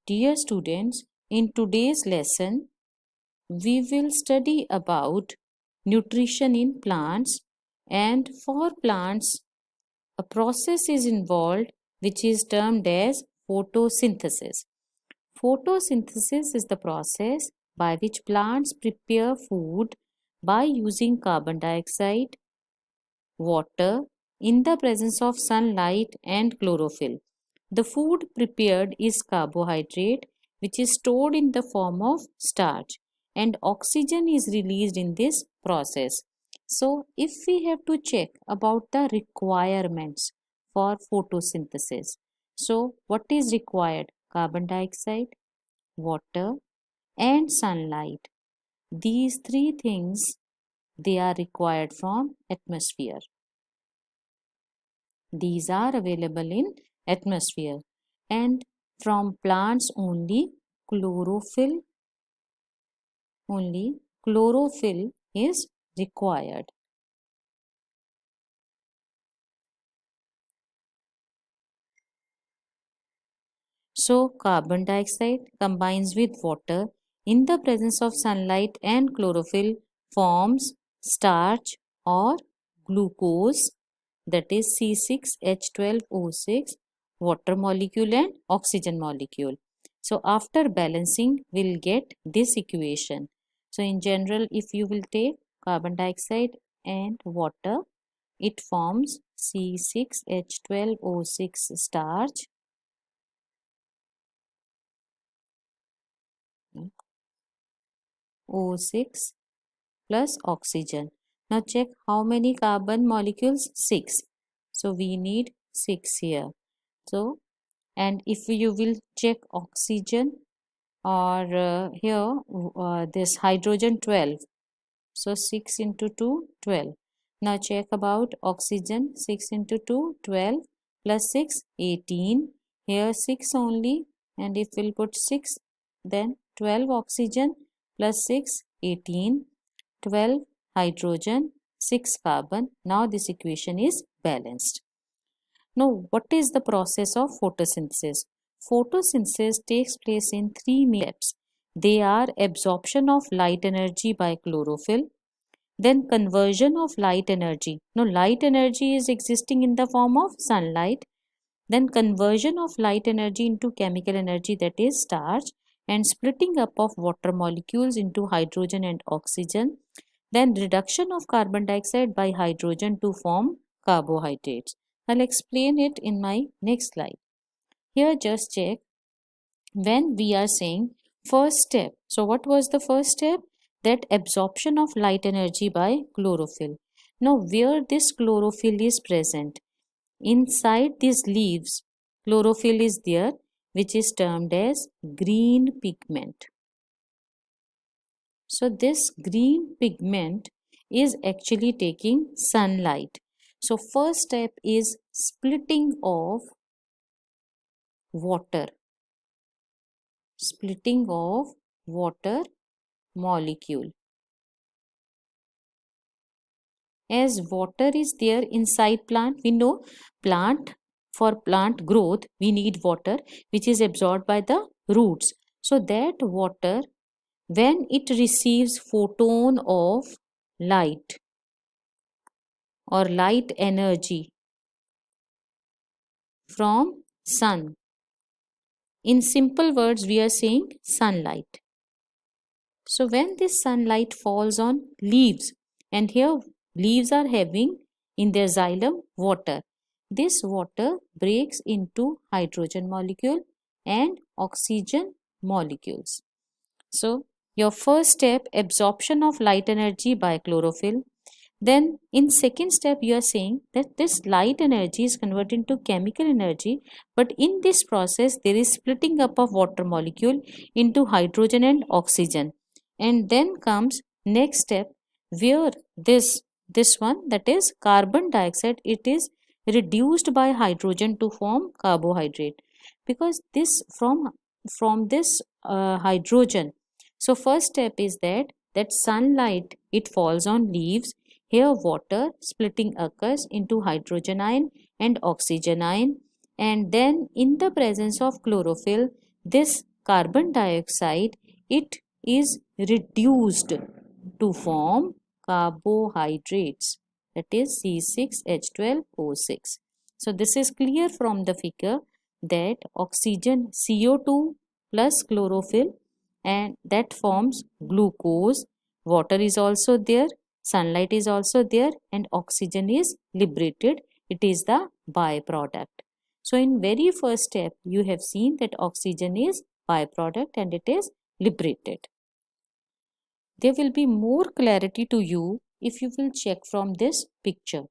Dear students, in today's lesson, we will study about nutrition in plants, and for plants, a process is involved which is termed as photosynthesis. Photosynthesis is the process by which plants prepare food by using carbon dioxide, water, in the presence of sunlight and chlorophyll. The food prepared is carbohydrate, which is stored in the form of starch, and oxygen is released in this process. So, if we have to check about the requirements for photosynthesis, so what is required? Carbon dioxide, water, and sunlight. These three things they are required from atmosphere. These are available in atmosphere, and from plants chlorophyll only chlorophyll is required. So carbon dioxide combines with water in the presence of sunlight and chlorophyll forms starch or glucose, that is C6H12O6, water molecule and oxygen molecule. So after balancing, we'll get this equation. So in general, if you will take carbon dioxide and water, it forms C6H12O6 starch O6 plus oxygen. Now check how many carbon molecules? 6. So we need 6 here. So, and if you will check oxygen or here this hydrogen 12. So 6 into 2, 12. Now check about oxygen. 6 into 2, 12 plus 6, 18. Here 6 only, and if we'll put 6, then 12 oxygen plus 6, 18. 12 hydrogen, 6 carbon. Now this equation is balanced. Now, what is the process of photosynthesis? Photosynthesis takes place in three main steps. They are absorption of light energy by chlorophyll, then conversion of light energy. Now, light energy is existing in the form of sunlight, then conversion of light energy into chemical energy, that is starch, and splitting up of water molecules into hydrogen and oxygen, then reduction of carbon dioxide by hydrogen to form carbohydrates. I'll explain it in my next slide. Here just check when we are saying first step. So what was the first step? That absorption of light energy by chlorophyll. Now where this chlorophyll is present? Inside these leaves, chlorophyll is there, which is termed as green pigment. So this green pigment is actually taking sunlight. So first step is splitting of water. Splitting of water molecule. As water is there inside plant, we know for plant growth we need water which is absorbed by the roots. So that water, when it receives photon of light or light energy from sun, in simple words we are saying sunlight. So when this sunlight falls on leaves, and here leaves are having in their xylem water, this water breaks into hydrogen molecule and oxygen molecules. So your first step, absorption of light energy by chlorophyll. Then in second step you are saying that this light energy is converted into chemical energy, but in this process there is splitting up of water molecule into hydrogen and oxygen. And then comes next step where this one, that is carbon dioxide, it is reduced by hydrogen to form carbohydrate, because this from this hydrogen. So first step is that sunlight, it falls on leaves. Here water splitting occurs into hydrogen ion and oxygen ion, and then in the presence of chlorophyll this carbon dioxide, it is reduced to form carbohydrates, that is C6H12O6. So this is clear from the figure that oxygen CO2 plus chlorophyll, and that forms glucose. Water is also there, sunlight is also there, and oxygen is liberated. It is the byproduct. So in very first step, you have seen that oxygen is byproduct and it is liberated. There will be more clarity to you if you will check from this picture.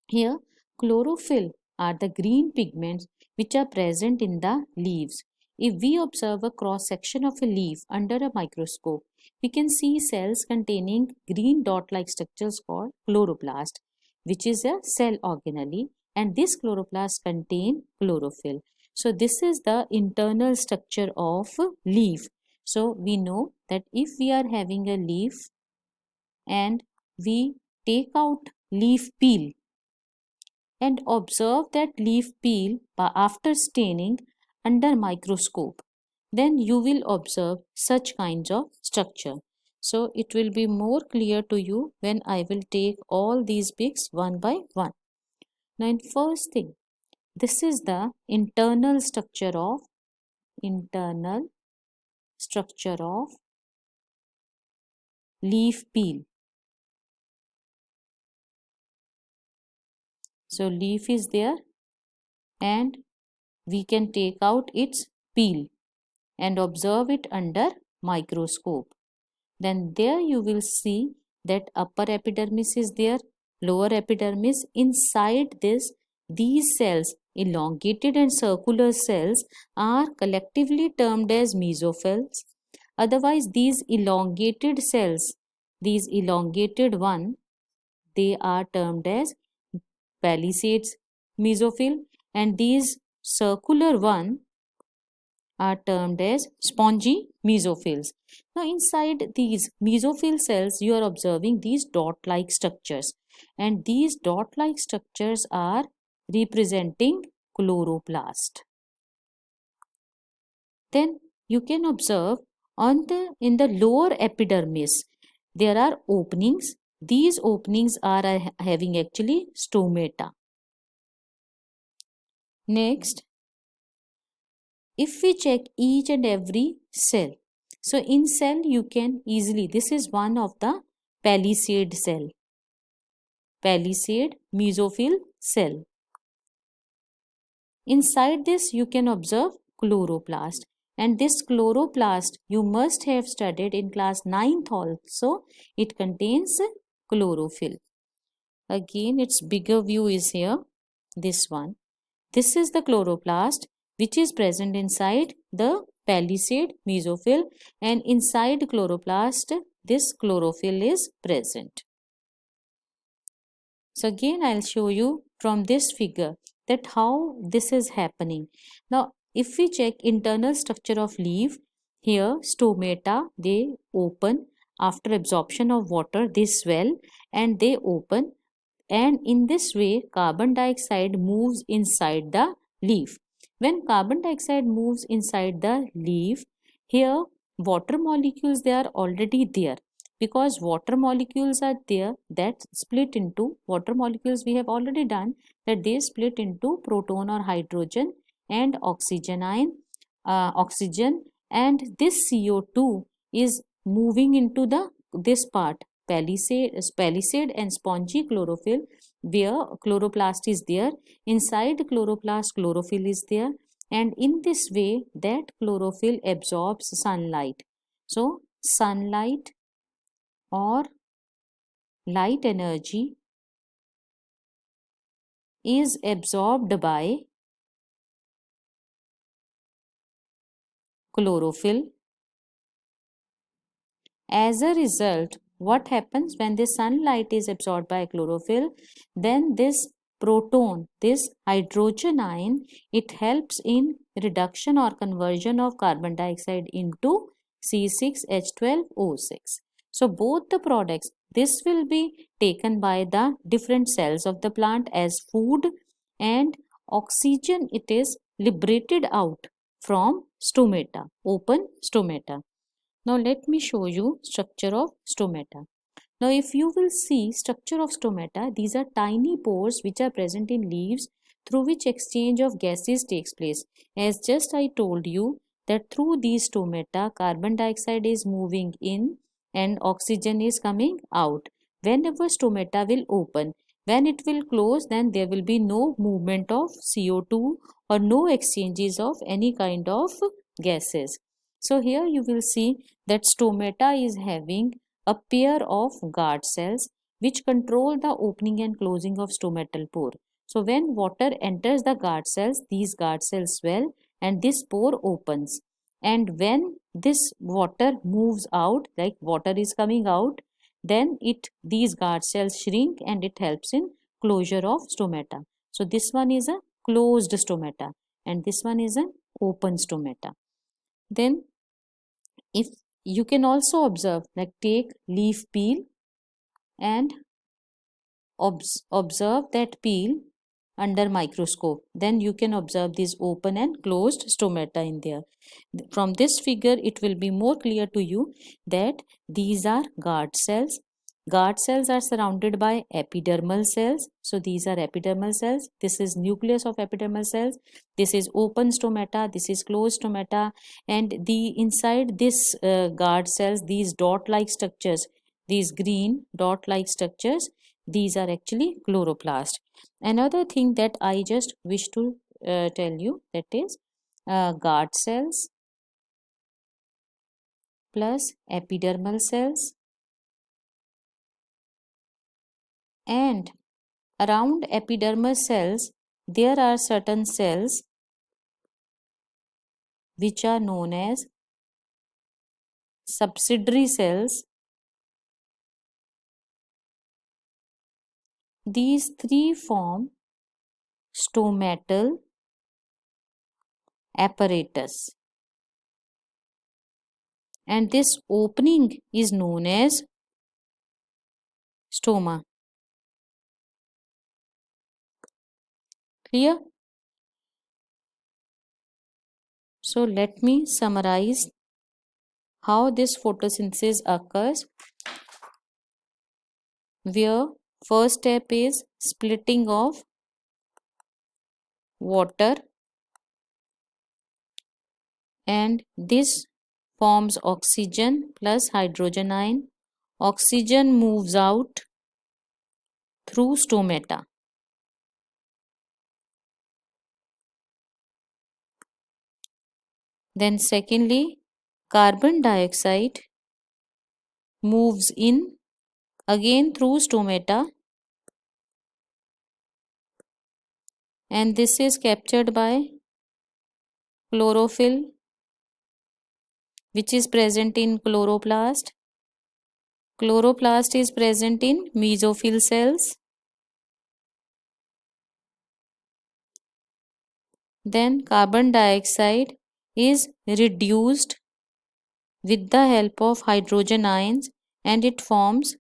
Here, chlorophyll are the green pigments which are present in the leaves. If we observe a cross section of a leaf under a microscope, we can see cells containing green dot-like structures called chloroplast, which is a cell organelle, and this chloroplast contain chlorophyll. So this is the internal structure of leaf. So we know that if we are having a leaf and we take out leaf peel and observe that leaf peel after staining under microscope, then you will observe such kinds of structure. So it will be more clear to you when I will take all these pics one by one. Now in first thing, this is the internal structure of leaf peel. So leaf is there and we can take out its peel and observe it under microscope. Then there you will see that upper epidermis is there, lower epidermis. Inside this, these cells, elongated and circular cells, are collectively termed as mesophils. Otherwise, these elongated cells, these elongated one, they are termed as palisades mesophil, and these circular one are termed as spongy mesophils. Now inside these mesophyll cells, you are observing these dot-like structures, and these dot-like structures are representing chloroplast. Then you can observe in the lower epidermis, there are openings. These openings are having actually stomata. Next, if we check each and every cell, so in cell you can easily, this is one of the palisade cell, palisade mesophyll cell. Inside this you can observe chloroplast, and this chloroplast you must have studied in class 9th also. It contains chlorophyll. Again its bigger view is here, this one. This is the chloroplast which is present inside the palisade mesophyll, and inside chloroplast this chlorophyll is present. So again I'll show you from this figure that how this is happening. Now if we check internal structure of leaf, here stomata, they open after absorption of water, they swell and they open, and in this way carbon dioxide moves inside the leaf. When carbon dioxide moves inside the leaf, here water molecules, they are already there, because water molecules are there that split into, water molecules we have already done that they split into proton or hydrogen and oxygen ion, oxygen, and this CO2 is moving into the this part, palisade and spongy chlorophyll, where chloroplast is there. Inside chloroplast chlorophyll is there, and in this way that chlorophyll absorbs sunlight. So sunlight or light energy is absorbed by chlorophyll. As a result, what happens when the sunlight is absorbed by chlorophyll? Then this proton, this hydrogen ion, it helps in reduction or conversion of carbon dioxide into C6H12O6. So both the products, this will be taken by the different cells of the plant as food, and oxygen, it is liberated out from stomata, open stomata. Now let me show you structure of stomata. Now if you will see structure of stomata, these are tiny pores which are present in leaves through which exchange of gases takes place. As just I told you that through these stomata, carbon dioxide is moving in and oxygen is coming out. Whenever stomata will open, when it will close, then there will be no movement of CO2 or no exchanges of any kind of gases. So here you will see that stomata is having a pair of guard cells which control the opening and closing of stomatal pore. So when water enters the guard cells, these guard cells swell and this pore opens. And when this water moves out, like water is coming out, then these guard cells shrink and it helps in closure of stomata. So this one is a closed stomata and this one is an open stomata. Then if you can also observe, like take leaf peel and observe that peel under microscope, then you can observe these open and closed stomata in there. From this figure it will be more clear to you that these are guard cells. Guard cells are surrounded by epidermal cells. So these are epidermal cells. This is nucleus of epidermal cells. This is open stomata. This is closed stomata. And the inside this guard cells, these dot-like structures, these green dot-like structures, these are actually chloroplast. Another thing that I just wish to tell you, that is guard cells plus epidermal cells, and around epidermal cells there are certain cells which are known as subsidiary cells. These three form stomatal apparatus and this opening is known as stoma. Clear? So let me summarize how this photosynthesis occurs, where first step is splitting of water and this forms oxygen plus hydrogen ion. Oxygen moves out through stomata. Then secondly, carbon dioxide moves in again through stomata and this is captured by chlorophyll which is present in chloroplast. Chloroplast is present in mesophyll cells. Then carbon dioxide is reduced with the help of hydrogen ions and it forms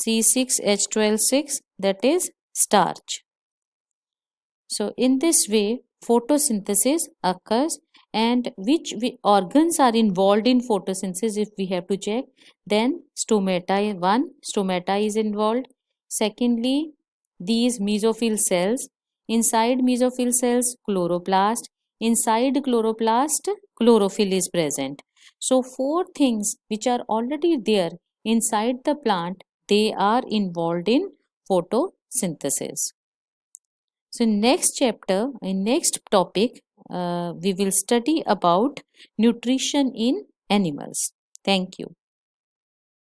C6H12 that is starch. So in this way photosynthesis occurs, and which organs are involved in photosynthesis if we have to check, then stomata is involved. Secondly, these mesophyll cells, inside mesophyll cells chloroplast, inside chloroplast chlorophyll is present. So four things which are already there inside the plant, they are involved in photosynthesis. So next chapter, in next topic, we will study about nutrition in animals. Thank you.